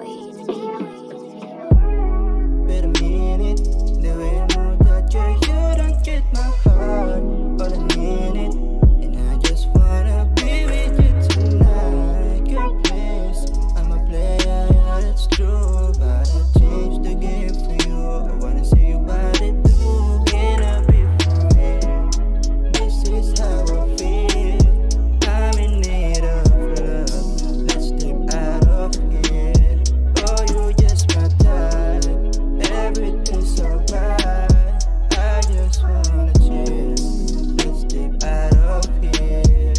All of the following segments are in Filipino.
But a minute, the way I know that you don't get my heart. But a minute, and I just wanna be with you tonight. Girl, please, I'm a player, yeah, that's true. But I changed the game for you. I wanna see you what it do. Can I be for real? This is how I feel. I'm in need of love. Let's step out of here. Oh, you just my type. Everything's so right. I just wanna chill. Let's step out of here.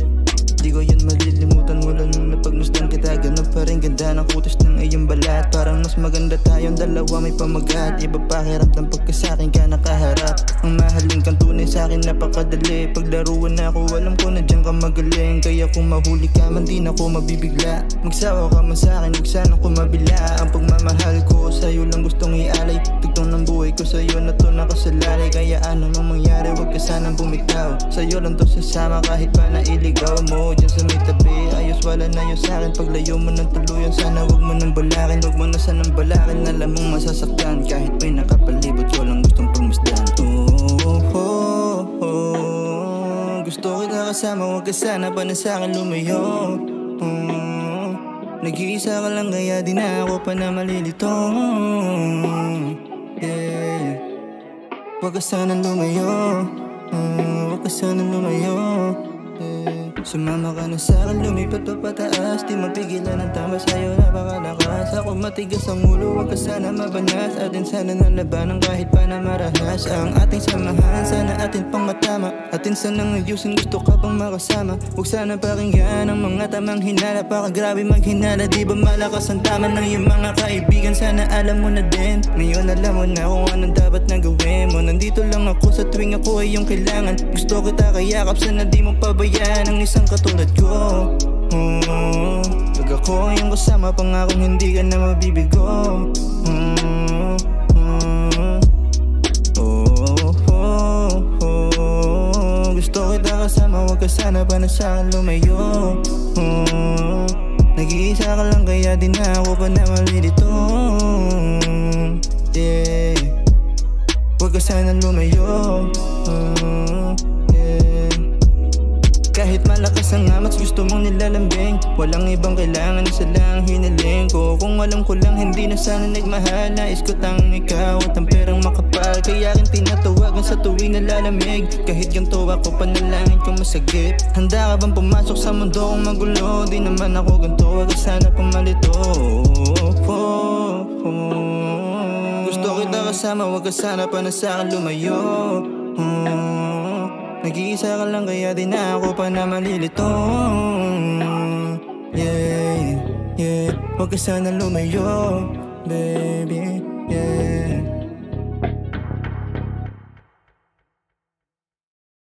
Di ko yun malilimutan mula nung napagmasdan kita. Ganun pa rin ganda ng kutis ng iyong balat. Parang mas maganda tayong dalawa, may pamagat. Iba pakiramdam pagka sa'kin ka nakaharap. Ang mahalin kang tunay sa'kin napakadali. Paglaruan ako, alam ko na dyan ka magaling. Kaya kung mahuli ka man, di na ko mabibigla. Magsawa ka man sa'kin, huwag sana ko mabila. Ang pagmamahal ko sa'yo lang gustong ialay. Tugtong ng buhay ko sa'yo na to nakasalalay. Kaya ano mang mangyari, huwag ka sanang bumitaw. Sa'yo lang to sasama kahit pa nailigaw mo. Diyan sa may tabi, ayos wala na yun sa'kin. Paglayo mo ng tuluyan, sana huwag mo nang balakin. Huwag mo na sanang balakin, alam mong masasaktan. Kahit pa'y nakapalibot, walang gustong pagmasdan. Gusto kita kasama, huwag ka sana pa na sa'kin lumayo. Nag-iisa ka lang kaya di na ako pa na malilito. Yeah. Huwag ka sana lumayo. Huwag ka sana lumayo. Sumama ka na sa'kin, lumipat pa pataas. Di mapigilan ang tama sa'yo, napakalakas. Ako matigas ang ulo, huwag ka sana mabanas. Atin sana nalabanan kahit pa na marahas. Ang ating samahan, sana atin pang matama. Atin sana ngayusin, gusto ka pang makasama. Huwag sana pakinggan ang mga tamang hinala. Pakagrabe maghinala, di ba malakas ang tama ng iyong mga kaibigan. Sana alam mo na din, ngayon alam mo na kung anong dapat na gawin mo. Nandito lang ako sa tuwing ako ay iyong kailangan. Gusto kita kayakap, sana di mo pabayaan ang isang katulad ko. Pag ako yung kasama, pangakong hindi ka na mabibigo. Gusto kita kasama, huwag ka sana pa na sa'kin lumayo. Nag-iisa ka lang kaya di na ako pa na malilito. Yeah. Huwag ka sana lumayo. Kahit malakas ang amats, gusto mong nilalambing. Walang ibang kailangan, isa lang hiniling ko. Kung alam ko lang, hindi na sana nagmahal. Nais ko tang ikaw at ang perang makapal. Kaya rin tinatawagan sa tuwing nalalamig. Kahit ganito ako, panalangin ko masagip. Handa ka bang pumasok sa mundo kung magulo? Di naman ako ganito, wag ka sana pumalito. Gusto kita kasama, wag ka sana pa na sa'kin lumayo. Nag-iisa ka lang kaya di na ako pa na malilito. Yeah, yeah. Huwag ka sana lumayo, baby, yeah.